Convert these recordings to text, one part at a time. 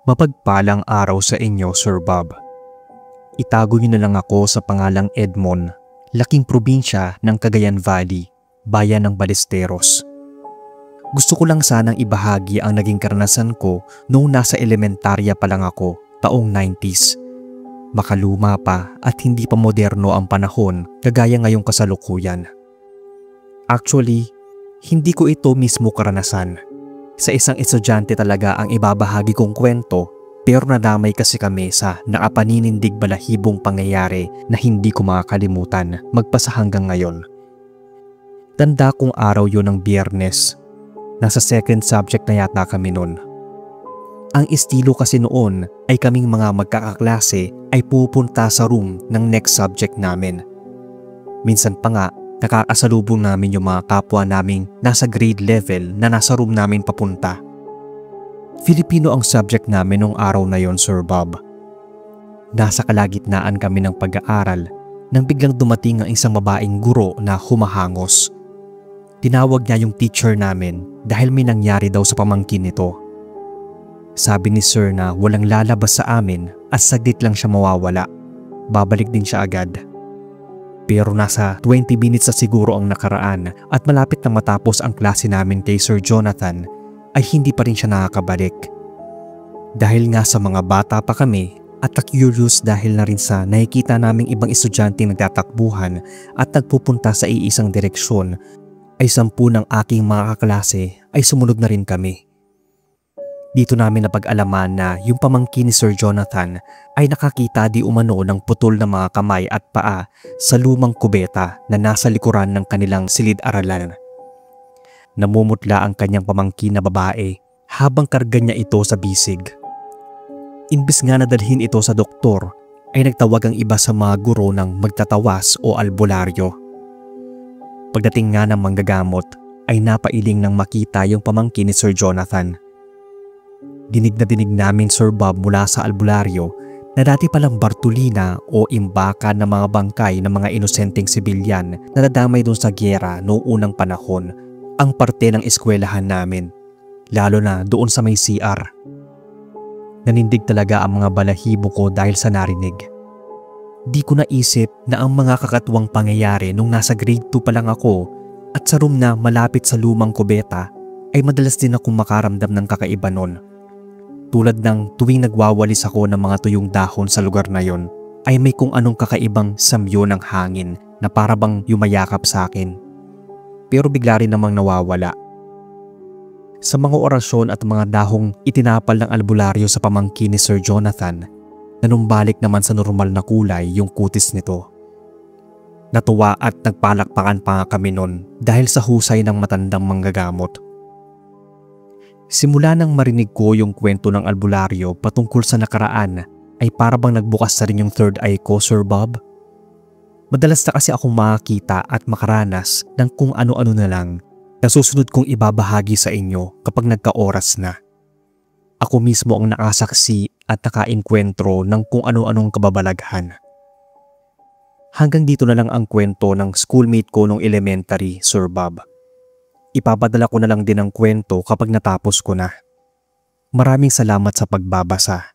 Mapagpalang araw sa inyo, Sir Bob. Itago niyo na lang ako sa pangalang Edmond, laking probinsya ng Cagayan Valley, bayan ng Ballesteros. Gusto ko lang sanang ibahagi ang naging karanasan ko noong nasa elementarya pa lang ako, taong 90s. Makaluma pa at hindi pa moderno ang panahon kagaya ngayong kasalukuyan. Actually, hindi ko ito mismo karanasan. Sa isang estudyante talaga ang ibabahagi kong kwento, pero nadamay kasi kami sa nakapaninindig balahibong pangyayari na hindi ko makakalimutan magpasa hanggang ngayon. Tanda kong araw yon ng Biyernes. Nasa second subject na yata kami noon. Ang estilo kasi noon ay kaming mga magkakaklase ay pupunta sa room ng next subject namin. Minsan pa nga, nakakasalubong namin yung mga kapwa naming nasa grade level na nasa room namin papunta. Filipino ang subject namin nung araw na yon, Sir Bob. Nasa kalagitnaan kami ng pag-aaral nang biglang dumating ang isang babaeng guro na humahangos. Tinawag niya yung teacher namin dahil may nangyari daw sa pamangkin nito. Sabi ni Sir na walang lalabas sa amin at saglit lang siya mawawala. Babalik din siya agad. Pero nasa 20 minutes na siguro ang nakaraan at malapit na matapos ang klase namin kay Sir Jonathan ay hindi pa rin siya nakakabalik. Dahil nga sa mga bata pa kami at na-curious dahil na rin sa nakikita naming ibang estudyante nagtatakbuhan at nagpupunta sa iisang direksyon, ay 10 ng aking mga kaklase ay sumunod na rin kami. Dito namin napag-alaman na yung pamangkin ni Sir Jonathan ay nakakita di umano ng putol na mga kamay at paa sa lumang kubeta na nasa likuran ng kanilang silid-aralan. Namumutla ang kanyang pamangkin na babae habang karga niya ito sa bisig. Imbis nga na dalhin ito sa doktor, ay nagtawag ang iba sa mga guro ng magtatawas o albularyo. Pagdating nga ng manggagamot, ay napailing nang makita yung pamangkin ni Sir Jonathan. Dinig na dinig namin, Sir Bob, mula sa albularyo na dati palang Bartolina o imbakan ng mga bangkay ng mga inosenteng sibilyan na nadamay doon sa gyera noong unang panahon ang parte ng eskwelahan namin, lalo na doon sa may CR. Nanindig talaga ang mga balahibo ko dahil sa narinig. Di ko naisip na ang mga kakatuwang pangyayari nung nasa grade 2 pa lang ako at sa room na malapit sa lumang kubeta ay madalas din akong makaramdam ng kakaiba nun. Tulad ng tuwing nagwawalis ako ng mga tuyong dahon sa lugar na yon, ay may kung anong kakaibang samyo ng hangin na parabang yumayakap sa akin. Pero bigla rin namang nawawala. Sa mga orasyon at mga dahong itinapal ng albularyo sa pamangkin ni Sir Jonathan, nanumbalik naman sa normal na kulay yung kutis nito. Natuwa at nagpalakpakan pa kami nun dahil sa husay ng matandang manggagamot. Simula nang marinig ko yung kwento ng albularyo patungkol sa nakaraan ay parabang nagbukas na rin yung third eye ko, Sir Bob. Madalas na kasi akong makakita at makaranas ng kung ano-ano na lang na susunod kong ibabahagi sa inyo kapag nagka-oras na. Ako mismo ang nakasaksi at nakainkwentro ng kung ano-anong kababalaghan. Hanggang dito na lang ang kwento ng schoolmate ko nung elementary, Sir Bob. Ipapadala ko na lang din ang kwento kapag natapos ko na. Maraming salamat sa pagbabasa.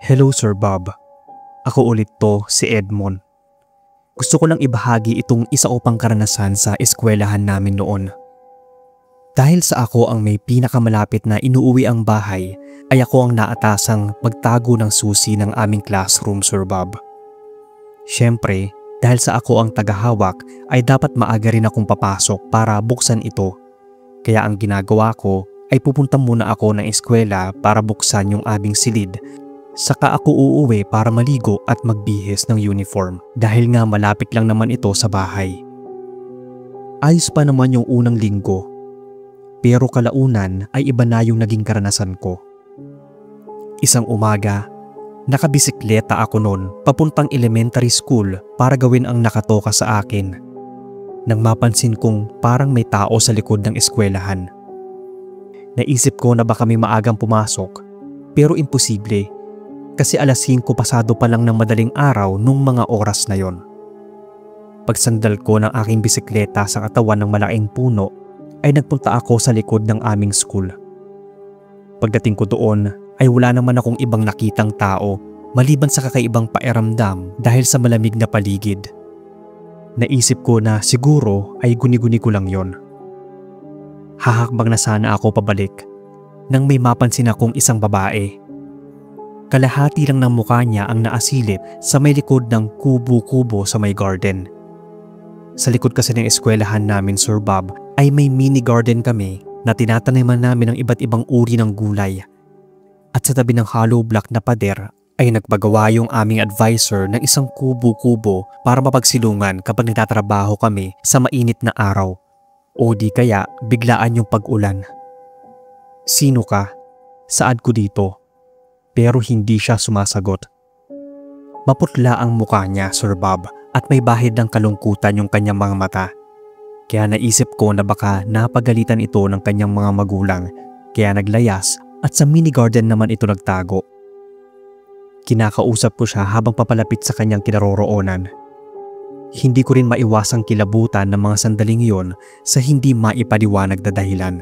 Hello, Sir Bob. Ako ulit to, si Edmond. Gusto ko lang ibahagi itong isa ko pang karanasan sa eskwelahan namin noon. Dahil sa ako ang may pinakamalapit na inuuwi ang bahay, ay ako ang naatasang magtago ng susi ng aming classroom, Sir Bob. Siyempre, dahil sa ako ang tagahawak, ay dapat maaga rin akong papasok para buksan ito. Kaya ang ginagawa ko ay pupunta muna ako ng eskwela para buksan yung aming silid. Saka ako uuwi para maligo at magbihis ng uniform dahil nga malapit lang naman ito sa bahay. Ayos pa naman yung unang linggo, pero kalaunan ay iba na yung naging karanasan ko. Isang umaga, nakabisikleta ako noon papuntang elementary school para gawin ang nakatoka sa akin. Nang mapansin kong parang may tao sa likod ng eskwelahan. Naisip ko na baka may maagang pumasok. Pero imposible kasi 5:00 pasado pa lang ng madaling araw nung mga oras na yon. Pagsandal ko ng aking bisikleta sa katawan ng malaking puno ay nagpunta ako sa likod ng aming school. Pagdating ko doon ay wala naman akong ibang nakitang tao maliban sa kakaibang pakiramdam dahil sa malamig na paligid. Naisip ko na siguro ay guni-guni ko lang yon. Hahakbang na sana ako pabalik nang may mapansin akong isang babae. Kalahati lang ng mukha niya ang naasilip sa may likod ng kubo-kubo sa may garden. Sa likod kasi ng eskwelahan namin, Sir Bob, ay may mini garden kami na tinataniman namin ng iba't ibang uri ng gulay. At sa tabi ng hollow block na pader ay nagpagawa yung aming advisor ng isang kubo-kubo para mapagsilungan kapag nagtatrabaho kami sa mainit na araw o di kaya biglaan yung pag-ulan. Sino ka? Saad ko dito? Pero hindi siya sumasagot. Maputla ang mukha niya, Sir Bob, at may bahid ng kalungkutan yung kanyang mga mata. Kaya naisip ko na baka napagalitan ito ng kanyang mga magulang kaya naglayas at sa mini garden naman ito nagtago. Kinakausap ko siya habang papalapit sa kanyang kinaroroonan. Hindi ko rin maiwasang kilabutan ng mga sandaling iyon sa hindi maipaliwanag na dahilan.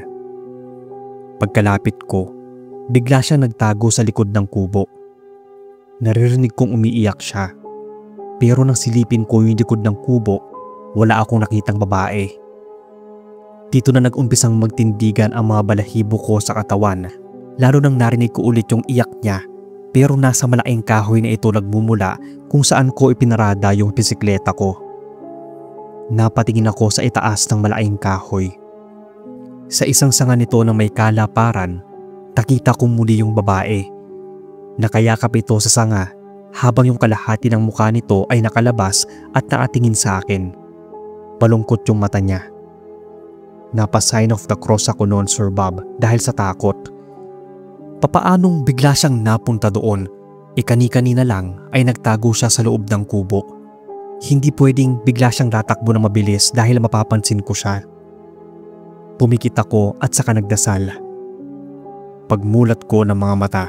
Pagkalapit ko, bigla siyang nagtago sa likod ng kubo. Naririnig kong umiiyak siya. Pero nang silipin ko yung likod ng kubo, wala akong nakitang babae. Dito na nag-umpisang magtindigan ang mga balahibo ko sa katawan, lalo nang narinig ko ulit yung iyak niya. Pero nasa malaking kahoy na ito nagmumula kung saan ko ipinarada yung bisikleta ko. Napatingin ako sa itaas ng malaking kahoy. Sa isang sanga nito na may kalaparan, nakita ko muli yung babae. Nakayakap ito sa sanga habang yung kalahati ng mukha nito ay nakalabas at nakatingin sa akin. Malungkot yung mata niya. Napa-sign of the cross ako noon, Sir Bob, dahil sa takot. Papaanong bigla siyang napunta doon? Kani-kanina lang ay nagtago siya sa loob ng kubo. Hindi pwedeng bigla siyang tatakbo na mabilis dahil mapapansin ko siya. Pumikit ako at saka nagdasal. Pagmulat ko ng mga mata,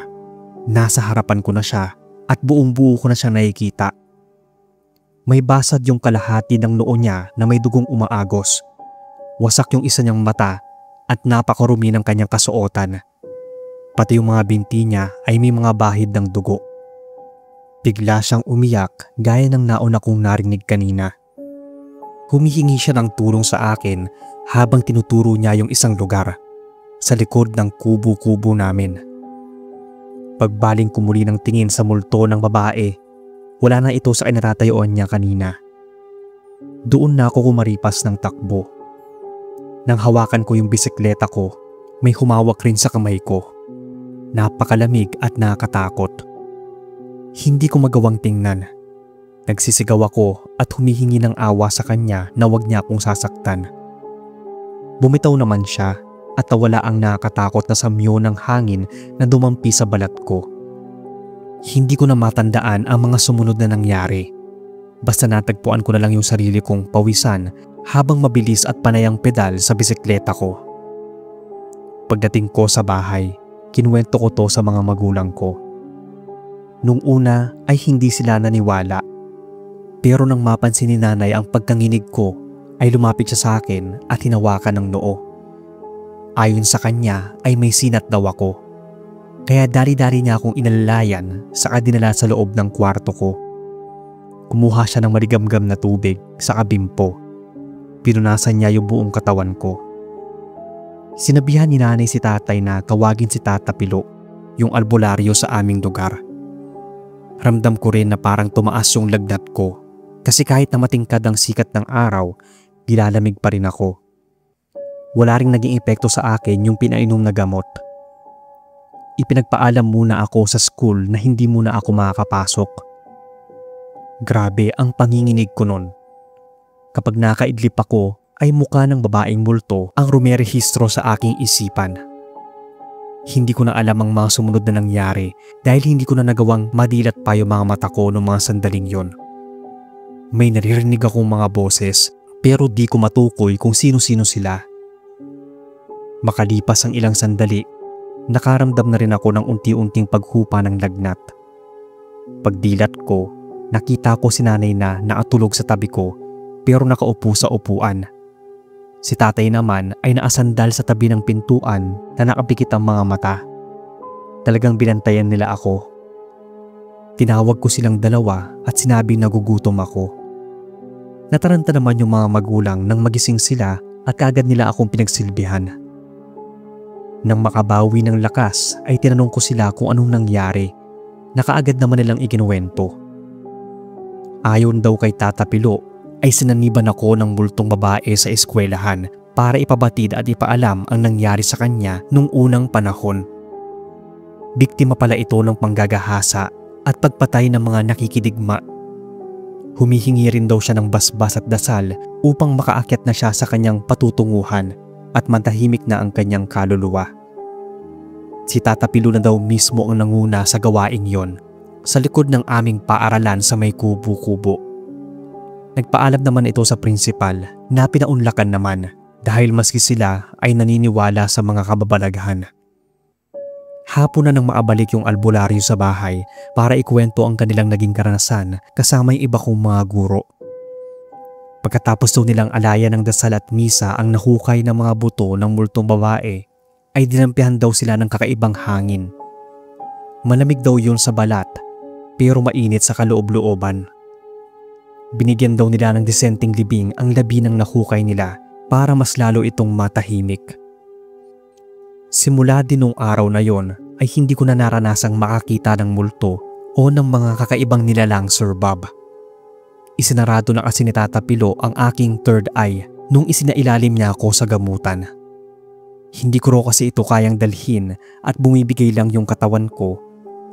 nasa harapan ko na siya at buong-buo ko na siya nakikita. May basad yung kalahati ng noo niya na may dugong umaagos. Wasak yung isa niyang mata at napakarumi ng kanyang kasuotan. Pati yung mga binti niya ay may mga bahid ng dugo. Bigla siyang umiyak gaya ng nauna kong narinig kanina. Humihingi siya ng tulong sa akin habang tinuturo niya yung isang lugar sa likod ng kubo-kubo namin. Pagbaling ko muli ng tingin sa multo ng babae, wala na ito sa kinatatayuan niya kanina. Doon na ako kumaripas ng takbo. Nang hawakan ko yung bisikleta ko, may humawak rin sa kamay ko. Napakalamig at nakakatakot. Hindi ko magawang tingnan. Nagsisigaw ako at humihingi ng awa sa kanya na wag niya akong sasaktan. Bumitaw naman siya at nawala ang nakakatakot na samyo ng hangin na dumampi sa balat ko. Hindi ko na matandaan ang mga sumunod na nangyari. Basta natagpuan ko na lang yung sarili kong pawisan habang mabilis at panay ang pedal sa bisikleta ko. Pagdating ko sa bahay, kinuwento ko to sa mga magulang ko. Nung una ay hindi sila naniwala. Pero nang mapansin ni nanay ang pagkanginig ko, ay lumapit siya sa akin at hinawakan ng noo. Ayon sa kanya ay may sinat daw ako. Kaya dari-dari niya akong inalalayan saka dinala sa loob ng kwarto ko. Kumuha siya ng maligamgam na tubig sa kabimpo. Pinunasan niya yung buong katawan ko. Sinabihan ni nanay si tatay na tawagin si Tata Pilo, yung albularyo sa aming lugar. Ramdam ko rin na parang tumaas yung lagnat ko kasi kahit na matingkad ang sikat ng araw, nilalamig pa rin ako. Wala ring naging epekto sa akin yung pinainom na gamot. Ipinagpaalam muna ako sa school na hindi muna ako makakapasok. Grabe ang panginginig ko nun. Kapag nakaidlip ako, ay mukha ng babaeng multo ang rumerehistro sa aking isipan. Hindi ko na alam ang mga sumunod na nangyari dahil hindi ko na nagawang madilat pa yung mga mata ko noong mga sandaling yon. May naririnig akong mga boses pero di ko matukoy kung sino-sino sila. Makalipas ang ilang sandali, Nakaramdam na rin ako ng unti-unting paghupa ng lagnat. Pagdilat ko, nakita ko si nanay na nakatulog sa tabi ko pero nakaupo sa upuan. Si tatay naman ay naasandal sa tabi ng pintuan na nakapikit ang mga mata. Talagang binantayan nila ako. Tinawag ko silang dalawa at sinabing nagugutom ako. Nataranta naman yung mga magulang nang magising sila at agad nila akong pinagsilbihan. Nang makabawi ng lakas ay tinanong ko sila kung anong nangyari. Nakaagad naman nilang ikinuwento. Ayon daw kay Tata Pilo ay sinaniban ako ng multong babae sa eskwelahan para ipabatid at ipaalam ang nangyari sa kanya nung unang panahon. Biktima pala ito ng panggagahasa at pagpatay ng mga nakikidigma. Humihingi rin daw siya ng basbas at dasal upang makaakyat na siya sa kanyang patutunguhan at matahimik na ang kanyang kaluluwa. Si Tata Pilo na daw mismo ang nanguna sa gawaing yon sa likod ng aming paaralan sa may kubo-kubo. Nagpaalam naman ito sa prinsipal na pinaunlakan naman dahil maski sila ay naniniwala sa mga kababalaghan. Hapon na nang maabalik yung albularyo sa bahay para ikwento ang kanilang naging karanasan kasama yung iba kong mga guro. Pagkatapos daw nilang alayan ng dasal at misa ang nahukay ng mga buto ng multong babae, ay dinampihan daw sila ng kakaibang hangin. Malamig daw yun sa balat, pero mainit sa kaloob-looban. Binigyan daw nila ng disenteng libing ang labi ng nahukay nila para mas lalo itong matahimik. Simula din nung araw na yon ay hindi ko na naranasang makakita ng multo o ng mga kakaibang nilalang, Sir Bob. Isinarado na kasi ni Tata Pilo ang aking third eye nung isinailalim niya ako sa gamutan. Hindi ko raw kasi ito kayang dalhin at bumibigay lang yung katawan ko,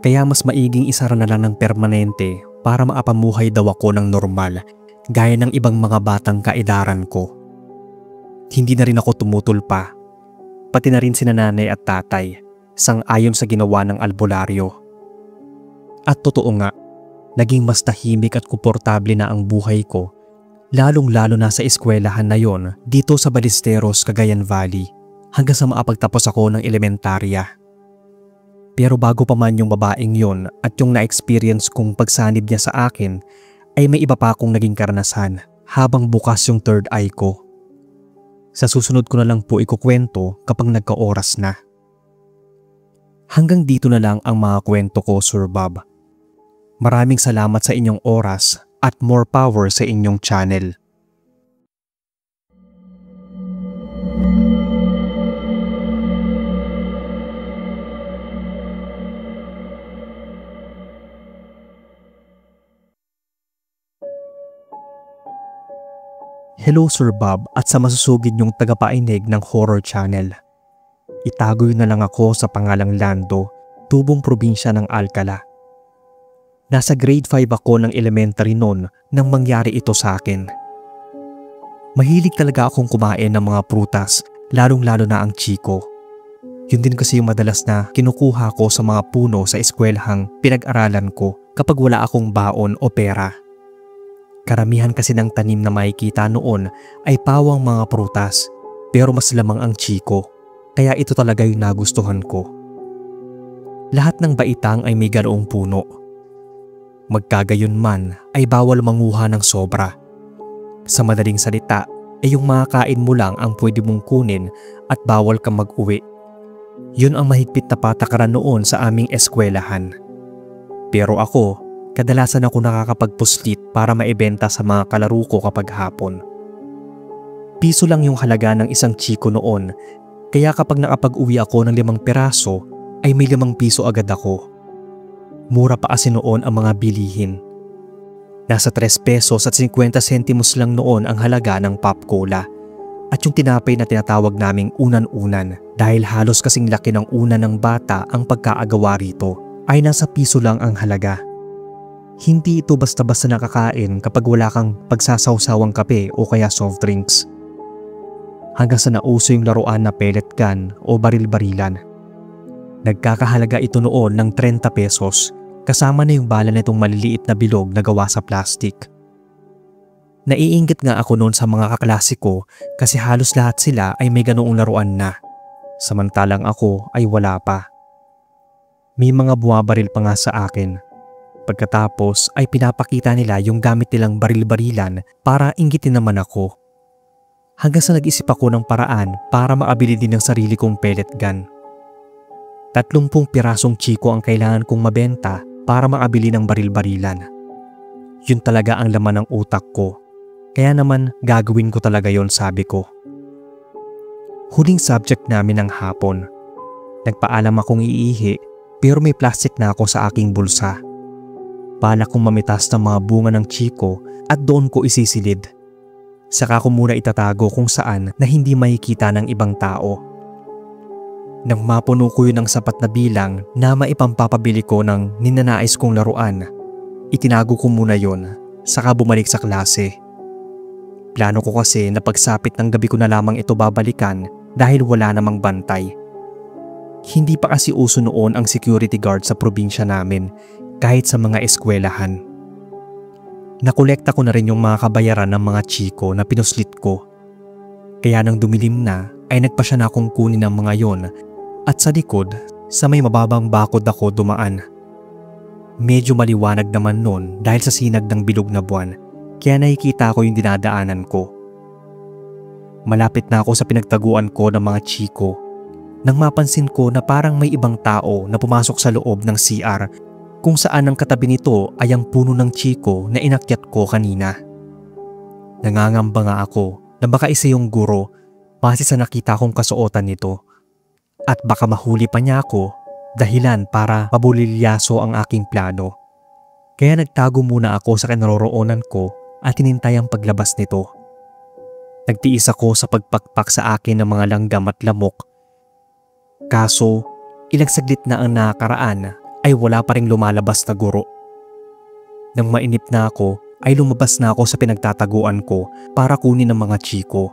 kaya mas maiging isara na lang ng permanente para maapamuhay daw ako ng normal gaya ng ibang mga batang kaedaran ko. Hindi na rin ako tumutol pa, pati na rin sina nanay at tatay, sang-ayon sa ginawa ng albularyo. At totoo nga, naging mas tahimik at komportable na ang buhay ko, lalong-lalo na sa eskwelahan na yon dito sa Ballesteros, Cagayan Valley, hanggang sa maapagtapos ako ng elementarya. Pero bago pa man yung babaeng yon at yung na-experience kong pagsanib niya sa akin, ay may iba pa akong naging karanasan habang bukas yung third eye ko. Sa susunod ko na lang po ikukwento kapag nagka-oras na. Hanggang dito na lang ang mga kwento ko, Sir Bob. Maraming salamat sa inyong oras at more power sa inyong channel. Hello Sir Bob at sa masusugid niyong tagapainig ng horror channel. Itago na lang ako sa pangalang Lando, tubong probinsya ng Alcala. Nasa grade 5 ako ng elementary noon nang mangyari ito sa akin. Mahilig talaga akong kumain ng mga prutas, lalong-lalo na ang chiko. Yun din kasi yung madalas na kinukuha ko sa mga puno sa eskwelahang pinag-aralan ko kapag wala akong baon o pera. Karamihan kasi ng tanim na makikita noon ay pawang mga prutas, pero mas lamang ang chiko, kaya ito talaga yung nagustuhan ko. Lahat ng baitang ay may ganoong puno. Magkagayon man ay bawal manguha ng sobra. Sa madaling salita ay yung makakain mo lang ang pwede mong kunin at bawal kang mag-uwi. Yun ang mahigpit na patakaran noon sa aming eskwelahan. Pero ako, kadalasan ako nakakapagpuslit para maibenta sa mga kalaro ko kapag hapon. Piso lang yung halaga ng isang chiko noon, kaya kapag nakapag-uwi ako ng 5 piraso ay may 5 piso agad ako. Mura pa kasi noon ang mga bilihin. Nasa 3 pesos at 50 sentimos lang noon ang halaga ng pop cola at yung tinapay na tinatawag naming unan-unan dahil halos kasing laki ng unan ng bata ang pagkaagawa rito ay nasa piso lang ang halaga. Hindi ito basta-basta nakakain kapag wala kang pagsasawsawang kape o kaya soft drinks. Hanggang sa nauso yung laruan na pellet gun o baril-barilan. Nagkakahalaga ito noon ng 30 pesos kasama na yung bala nitong maliliit na bilog na gawa sa plastic. Naiinggit nga ako noon sa mga kaklase ko kasi halos lahat sila ay may ganoong laruan na. Samantalang ako ay wala pa. May mga bumabaril pa nga sa akin. Pagkatapos ay pinapakita nila yung gamit nilang baril-barilan para inggitin naman ako. Hanggang sa nag-isip ako ng paraan para makabili din ng sarili kong pellet gun. 30 pirasong chiko ang kailangan kong mabenta para makabili ng baril-barilan. Yun talaga ang laman ng utak ko. Kaya naman gagawin ko talaga yon, sabi ko. Huling subject namin ng hapon. Nagpaalam akong iihi pero may plastic na ako sa aking bulsa. Balak kong mamitas ng mga bunga ng chiko at doon ko isisilid. Saka ko muna itatago kung saan na hindi makikita ng ibang tao. Nang mapuno ko yun ng sapat na bilang na maipampapabili ko ng ninanais kong laruan, itinago ko muna yun, saka bumalik sa klase. Plano ko kasi na pagsapit ng gabi ko na lamang ito babalikan dahil wala namang bantay. Hindi pa kasi uso noon ang security guard sa probinsya namin kahit sa mga eskwelahan. Nakolekta ko na rin yung mga kabayaran ng mga chiko na pinuslit ko. Kaya nang dumilim na ay nagpa siya na akong kunin ang mga yon at sa likod sa may mababang bakod ako dumaan. Medyo maliwanag naman noon dahil sa sinag ng bilog na buwan kaya nakikita ko yung dinadaanan ko. Malapit na ako sa pinagtaguan ko ng mga chiko nang mapansin ko na parang may ibang tao na pumasok sa loob ng CR kung saan ang katabi nito ay ang puno ng chiko na inakyat ko kanina. Nangangamba nga ako na baka isa yung guro base sa nakita kong kasuotan nito at baka mahuli pa niya ako dahilan para mabulilyaso ang aking plano. Kaya nagtago muna ako sa kinaroroonan ko at hinintay ang paglabas nito. Nagtiis ako sa pagpakpak sa akin ng mga langgam at lamok. Kaso ilang saglit na ang nakakaraan ay wala pa ring lumalabas na guro. Nang mainip na ako ay lumabas na ako sa pinagtataguan ko para kunin ang mga chiko.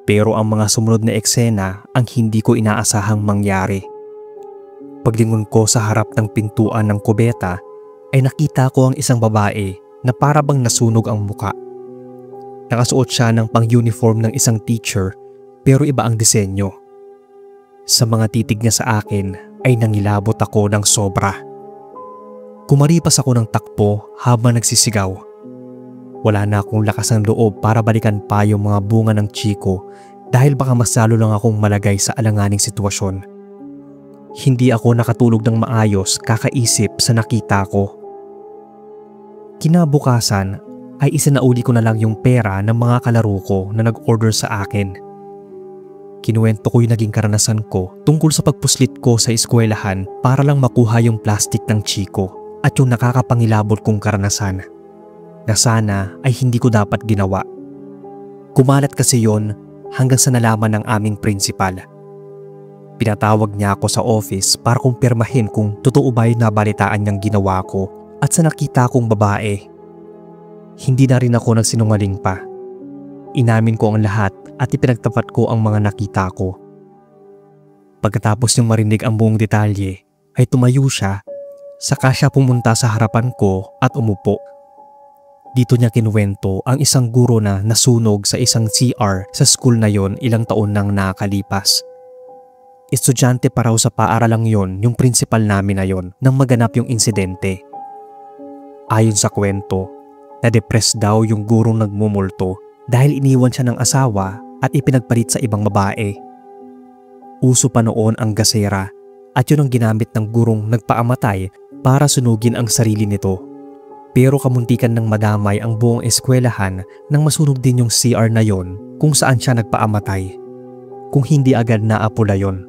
Pero ang mga sumunod na eksena ang hindi ko inaasahang mangyari. Paglingon ko sa harap ng pintuan ng kubeta ay nakita ko ang isang babae na para bang nasunog ang muka. Nakasuot siya ng pang-uniform ng isang teacher pero iba ang disenyo. Sa mga titig niya sa akin ay nangilabot ako ng sobra. Kumaripas ako ng takbo habang nagsisigaw. Wala na akong lakas ng loob para balikan pa yung mga bunga ng chiko dahil baka mas lalo lang akong malagay sa alanganing sitwasyon. Hindi ako nakatulog ng maayos kakaisip sa nakita ko. Kinabukasan ay isinauli ko na lang yung pera ng mga kalaro ko na nag-order sa akin. Kinuwento ko yung naging karanasan ko tungkol sa pagpuslit ko sa eskwelahan para lang makuha yung plastic ng chiko at yung nakakapangilabot kong karanasan na sana ay hindi ko dapat ginawa. Kumalat kasi yon hanggang sa nalaman ng aming principal. Pinatawag niya ako sa office para kumpirmahin kung totoo ba yung nabalitaan niyang ginawa ko at sa nakita kong babae. Hindi na rin ako nagsinungaling pa. Inamin ko ang lahat at ipinagtapat ko ang mga nakita ko. Pagkatapos niyang marinig ang buong detalye ay tumayo siya, saka siya pumunta sa harapan ko at umupo. Dito niya kinuwento ang isang guro na nasunog sa isang CR sa school na yon ilang taon nang nakalipas. Estudyante pa raw sa paaralang yon yung principal namin na yon nang maganap yung insidente. Ayon sa kwento, na-depress daw yung gurong nagmumulto dahil iniwan siya ng asawa at ipinagpalit sa ibang babae. Uso pa noon ang gasera at yun ang ginamit ng gurong nagpaamatay para sunugin ang sarili nito. Pero kamuntikan ng madamay ang buong eskwelahan nang masunog din yung CR na yon kung saan siya nagpaamatay. Kung hindi agad naapula yon.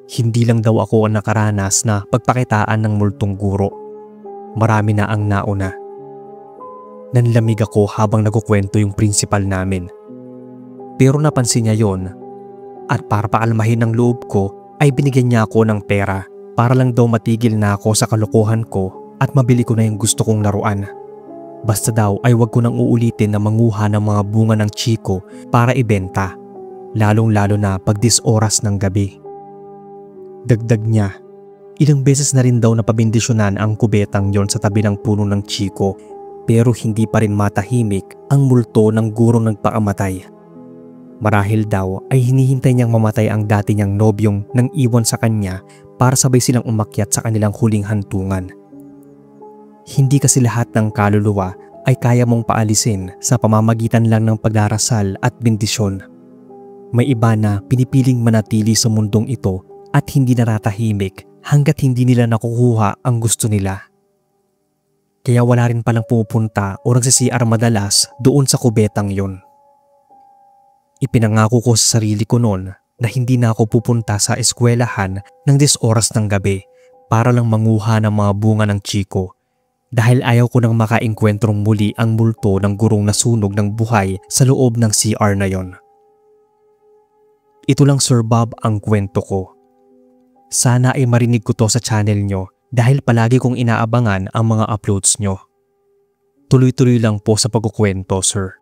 Hindi lang daw ako ang nakaranas na pagpakitaan ng multong guro. Marami na ang nauna. Nanlamig ako habang nagkukwento yung principal namin. Pero napansin niya yon at para paalmahin ng loob ko ay binigyan niya ako ng pera para lang daw matigil na ako sa kalokohan ko at mabili ko na yung gusto kong laruan. Basta daw ay wag ko nang uulitin na manguha ng mga bunga ng chiko para ibenta, lalong-lalo na pag 10 oras ng gabi. Dagdag niya, ilang beses na rin daw napabindisyonan ang kubetang yon sa tabi ng puno ng chiko pero hindi pa rin matahimik ang multo ng gurong nagpakamatay. Marahil daw ay hinihintay niyang mamatay ang dati niyang nobyong nang iwan sa kanya para sabay silang umakyat sa kanilang huling hantungan. Hindi kasi lahat ng kaluluwa ay kaya mong paalisin sa pamamagitan lang ng pagdarasal at bendisyon. May iba na pinipiling manatili sa mundong ito at hindi naratahimik hanggat hindi nila nakukuha ang gusto nila. Kaya wala rin palang pumupunta o nagsisiar madalas doon sa kubetang yon. Ipinangako ko sa sarili ko noon na hindi na ako pupunta sa eskwelahan ng 10 oras ng gabi para lang manguha ng mga bunga ng chiko dahil ayaw ko nang makaengkwentrong muli ang multo ng gurong nasunog ng buhay sa loob ng CR na yon. Ito lang Sir Bob ang kwento ko. Sana ay marinig ko to sa channel nyo dahil palagi kong inaabangan ang mga uploads nyo. Tuloy-tuloy lang po sa pagkukwento, sir.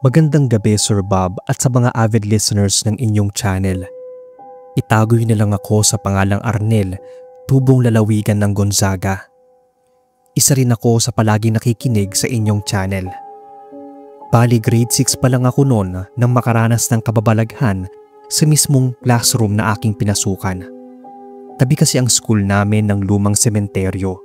Magandang gabi Sir Bob at sa mga avid listeners ng inyong channel. Itago na lang ako sa pangalang Arnel, tubong lalawigan ng Gonzaga. Isa rin ako sa palaging nakikinig sa inyong channel. Bali grade 6 pa lang ako noon nang makaranas ng kababalaghan sa mismong classroom na aking pinasukan. Tabi kasi ang school namin ng lumang sementeryo.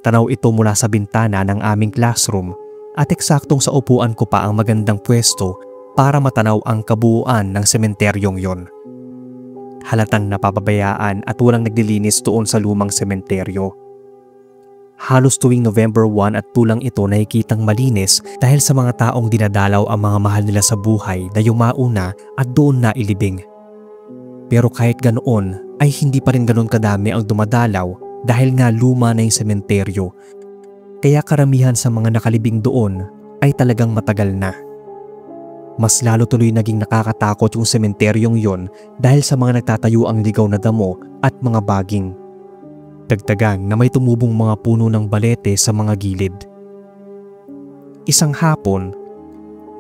Tanaw ito mula sa bintana ng aming classroom at eksaktong sa upuan ko pa ang magandang pwesto para matanaw ang kabuuan ng sementeryong yon. Halatang napapabayaan at walang naglilinis doon sa lumang sementeryo. Halos tuwing November 1 at 2 lang ito nakikitang malinis dahil sa mga taong dinadalaw ang mga mahal nila sa buhay na yumauna at doon na ilibing. Pero kahit ganoon ay hindi pa rin ganoon kadami ang dumadalaw dahil nga luma na yung sementeryo. Kaya karamihan sa mga nakalibing doon ay talagang matagal na. Mas lalo tuloy naging nakakatakot yung sementeryong yon dahil sa mga nagtatayo ang ligaw na damo at mga baging. Dagdagan na may tumubong mga puno ng balete sa mga gilid. Isang hapon,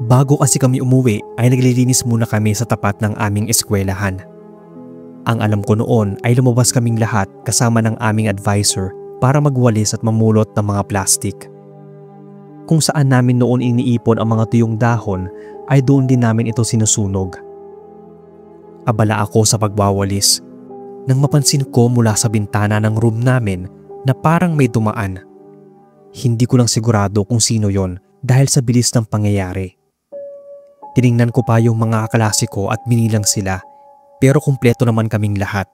bago kasi kami umuwi ay naglilinis muna kami sa tapat ng aming eskwelahan. Ang alam ko noon ay lumabas kaming lahat kasama ng aming advisor para magwalis at mamulot ng mga plastik. Kung saan namin noon iniipon ang mga tuyong dahon ay doon din namin ito sinusunog. Abala ako sa pagwawalis nang mapansin ko mula sa bintana ng room namin na parang may dumaan. Hindi ko lang sigurado kung sino yon dahil sa bilis ng pangyayari. Tiningnan ko pa yung mga kaklase ko at binilang sila pero kumpleto naman kaming lahat.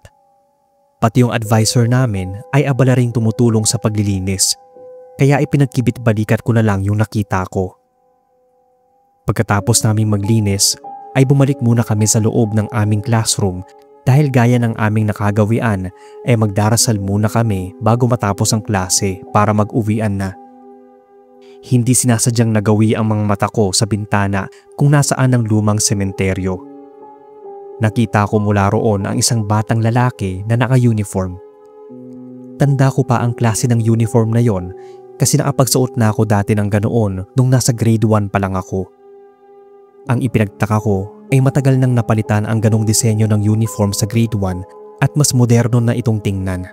Pati yung advisor namin ay abala ring tumutulong sa paglilinis, kaya ipinagkibit-balikat ko na lang yung nakita ko. Pagkatapos naming maglinis, ay bumalik muna kami sa loob ng aming classroom dahil gaya ng aming nakagawian ay magdarasal muna kami bago matapos ang klase para mag-uwian na. Hindi sinasadyang nagawi ang mga mata ko sa bintana kung nasaan ang lumang sementeryo. Nakita ko mula roon ang isang batang lalaki na naka-uniform. Tanda ko pa ang klase ng uniform na yon kasi nakapagsuot na ako dati ng ganoon nung nasa grade 1 pa lang ako. Ang ipinagtaka ko ay matagal nang napalitan ang ganong disenyo ng uniform sa grade 1 at mas moderno na itong tingnan.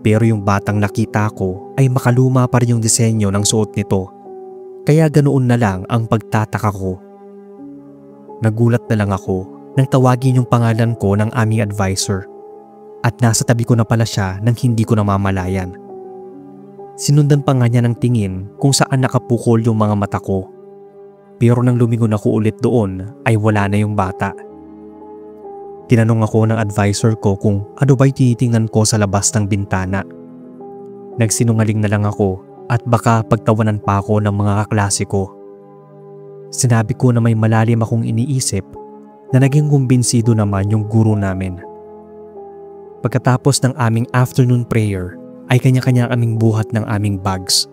Pero yung batang nakita ko ay makaluma pa rin yung disenyo ng suot nito, kaya ganoon na lang ang pagtataka ko. Nagulat na lang ako nang tawagin yung pangalan ko ng aming advisor at nasa tabi ko na pala siya nang hindi ko namamalayan. Sinundan pa nga niya ng tingin kung saan nakapukol yung mga mata ko. Pero nang lumingon ako ulit doon ay wala na yung bata. Tinanong ako ng advisor ko kung ano ba'y tinitingnan ko sa labas ng bintana. Nagsinungaling na lang ako at baka pagtawanan pa ako ng mga kaklase ko. Sinabi ko na may malalim akong iniisip na naging kumbinsido naman yung guro namin. Pagkatapos ng aming afternoon prayer ay kanya-kanya kaming buhat ng aming bags.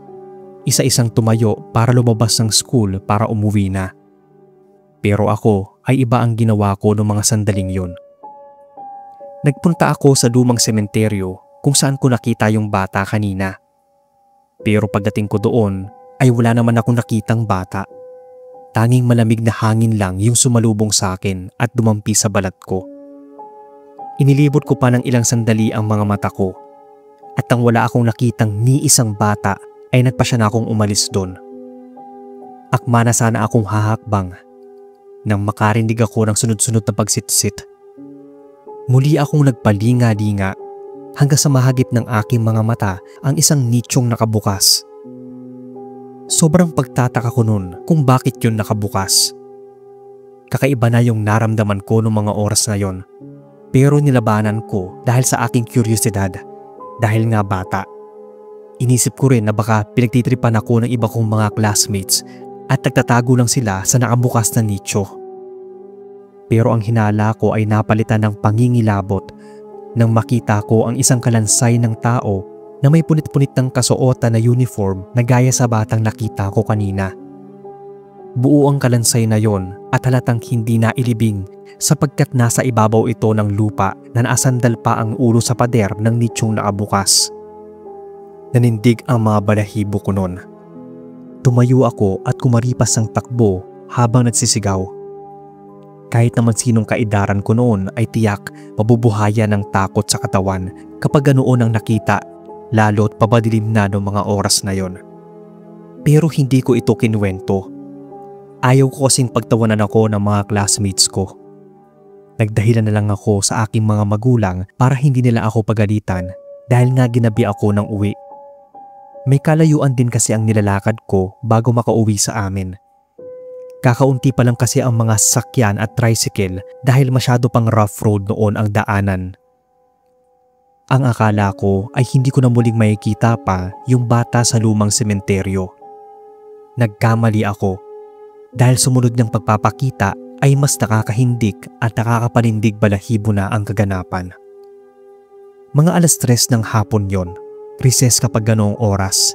Isa-isang tumayo para lumabas ng school para umuwi na. Pero ako ay iba ang ginawa ko noong mga sandaling yun. Nagpunta ako sa lumang sementeryo kung saan ko nakita yung bata kanina. Pero pagdating ko doon ay wala naman akong nakitang bata. Tanging malamig na hangin lang yung sumalubong sa akin at dumampi sa balat ko. Inilibot ko pa ng ilang sandali ang mga mata ko at nang wala akong nakitang ni isang bata ay nagpasya na akong umalis doon. Akma na sana akong hahakbang nang makarinig ako ng sunod-sunod na pagsitsit. Muli akong nagpalinga-linga hanggang sa mahagip ng aking mga mata ang isang nichong nakabukas. Sobrang pagtataka ko nun kung bakit yun nakabukas. Kakaiba na yung naramdaman ko noong mga oras na yon, pero nilabanan ko dahil sa aking kuryosidad, dahil nga bata. Inisip ko rin na baka pinagtitripan ako ng iba kong mga classmates at nagtatago lang sila sa nakabukas na nicho. Pero ang hinala ko ay napalitan ng pangingilabot nang makita ko ang isang kalansay ng tao na may punit-punit ng kasuotan na uniform na gaya sa batang nakita ko kanina. Buo ang kalansay na yon at halatang hindi nailibing sapagkat nasa ibabaw ito ng lupa na naasandal pa ang ulo sa pader ng nichong nakabukas. Nanindig ang mga balahibo ko nun. Tumayo ako at kumaripas ang takbo habang nagsisigaw. Kahit naman sinong kaidaran ko noon ay tiyak mabubuhayan ng takot sa katawan kapag ganoon ang nakita, lalo't pabadilim na noong mga oras na yon. Pero hindi ko ito kinuwento. Ayaw ko kasing pagtawanan ako ng mga classmates ko. Nagdahilan na lang ako sa aking mga magulang para hindi nila ako pagalitan dahil nga ginabi ako ng uwi. May kalayuan din kasi ang nilalakad ko bago makauwi sa amin. Kakaunti pa lang kasi ang mga sasakyan at tricycle dahil masyado pang rough road noon ang daanan. Ang akala ko ay hindi ko na muling makikita pa yung bata sa lumang sementeryo. Nagkamali ako dahil sumunod niyang pagpapakita ay mas nakakahindik at nakakapanindig balahibo na ang kaganapan. Mga 3:00 ng hapon yon, recess kapag ganoong oras.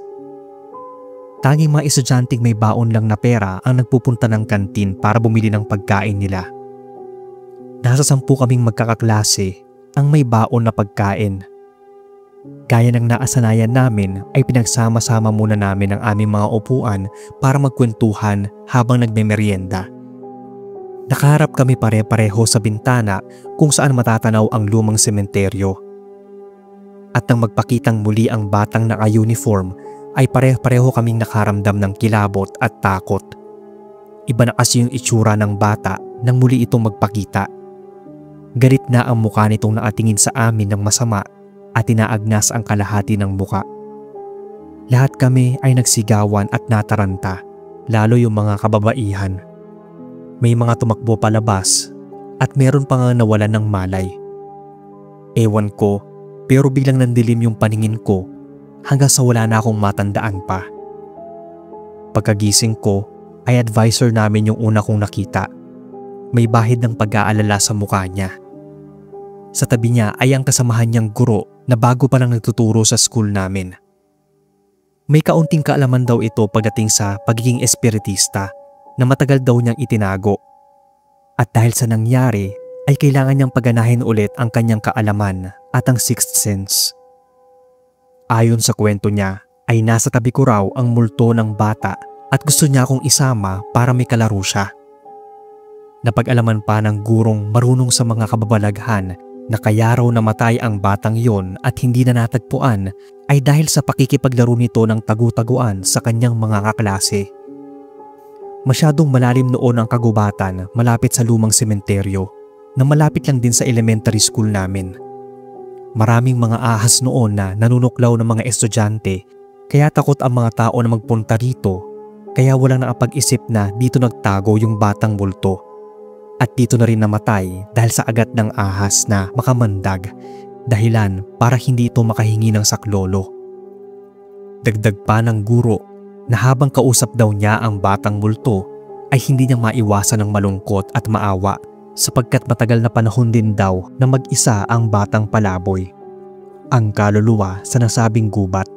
Tanging mga estudyanteng may baon lang na pera ang nagpupunta ng kantin para bumili ng pagkain nila. Nasa 10 kaming magkakaklase ang may baon na pagkain. Gaya ng naasanayan namin ay pinagsama-sama muna namin ang aming mga upuan para magkwentuhan habang nagmemeryenda. Nakaharap kami pare-pareho sa bintana kung saan matatanaw ang lumang sementeryo. At nang magpakitang muli ang batang naka-uniform ay pareho-pareho kaming nakaramdam ng kilabot at takot. Iba na kasi yung itsura ng bata nang muli itong magpakita. Galit na ang mukha nitong nakatingin sa amin ng masama at inaagnas ang kalahati ng muka. Lahat kami ay nagsigawan at nataranta, lalo yung mga kababaihan. May mga tumakbo palabas at meron pa nga nawalan ng malay. Ewan ko, pero biglang nandilim yung paningin ko hanggang sa wala na akong matandaan pa. Pagkagising ko ay advisor namin yung una kong nakita. May bahid ng pag-aalala sa mukha niya. Sa tabi niya ay ang kasamahan niyang guro na bago pa lang nagtuturo sa school namin. May kaunting kaalaman daw ito pagdating sa pagiging espiritista na matagal daw niyang itinago. At dahil sa nangyari ay kailangan niyang paganahin ulit ang kanyang kaalaman at ang sixth sense. Ayon sa kwento niya ay nasa tabi ko raw ang multo ng bata at gusto niya akong isama para may kalaro siya. Napag-alaman pa ng gurong marunong sa mga kababalaghan na kaya raw namatay ang batang yon at hindi na natagpuan ay dahil sa pakikipaglaro nito ng tagu-taguan sa kanyang mga kaklase. Masyadong malalim noon ang kagubatan malapit sa lumang sementeryo na malapit lang din sa elementary school namin. Maraming mga ahas noon na nanunuklaw ng mga estudyante kaya takot ang mga tao na magpunta rito kaya walang nakapag-isip na dito nagtago yung batang multo. At dito na rin namatay dahil sa agat ng ahas na makamandag, dahilan para hindi ito makahingi ng saklolo. Dagdag pa ng guro na habang kausap daw niya ang batang multo ay hindi niya maiwasan ng malungkot at maawa sapagkat matagal na panahon din daw na mag-isa ang batang palaboy, ang kaluluwa sa nasabing gubat.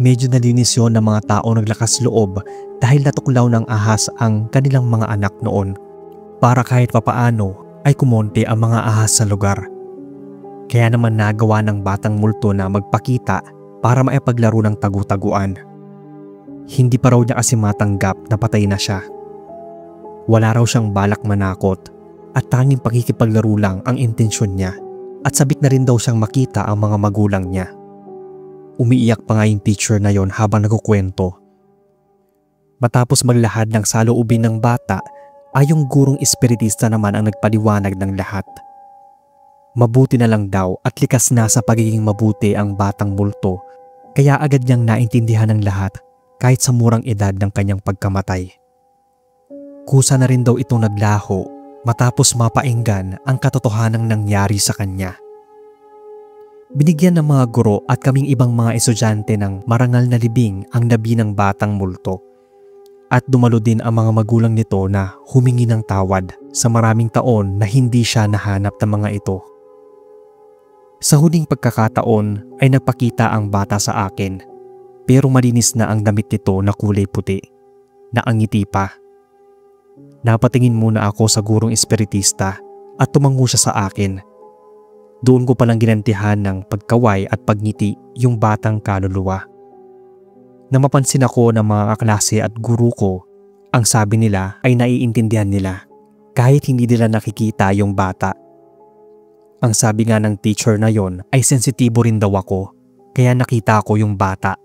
Medyo nalinis yun ng mga tao naglakas loob dahil natuklaw ng ahas ang kanilang mga anak noon. Para kahit papaano ay kumonte ang mga ahas sa lugar. Kaya naman nagawa ng batang multo na magpakita para maipaglaro ng tagu-taguan. Hindi pa raw niya kasi matanggap na patay na siya. Wala raw siyang balak manakot at tanging pakikipaglaro lang ang intensyon niya at sabik na rin daw siyang makita ang mga magulang niya. Umiiyak pa nga yung teacher na yon habang nagkukwento. Matapos maglahad ng saloobin ng bata ay yung gurong espiritista naman ang nagpaliwanag ng lahat. Mabuti na lang daw at likas na sa pagiging mabuti ang batang multo kaya agad niyang naintindihan ng lahat kahit sa murang edad ng kanyang pagkamatay. Kusa na rin daw itong naglaho matapos mapainggan ang katotohanang nangyari sa kanya. Binigyan ng mga guro at kaming ibang mga estudyante ng marangal na libing ang labi ng batang multo. At dumalo din ang mga magulang nito na humingi ng tawad sa maraming taon na hindi siya nahanap ng mga ito. Sa huling pagkakataon ay nagpakita ang bata sa akin pero malinis na ang damit nito na kulay puti, naangiti pa. Napatingin muna ako sa gurong espiritista at tumango siya sa akin. Doon ko palang ginantihan ng pagkaway at pagngiti yung batang kaluluwa. Namapansin ako ng mga kaklase at guru ko, ang sabi nila ay naiintindihan nila kahit hindi nila nakikita yung bata. Ang sabi nga ng teacher na yon ay sensitibo rin daw ako kaya nakita ko yung bata.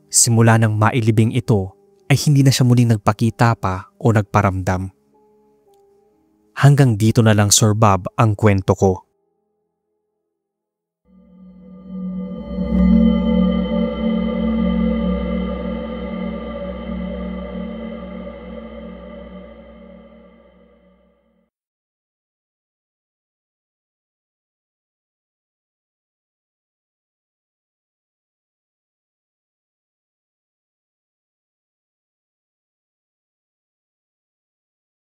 Simula nang mailibing ito ay hindi na siya muling nagpakita pa o nagparamdam. Hanggang dito na lang, Sir Bob, ang kwento ko.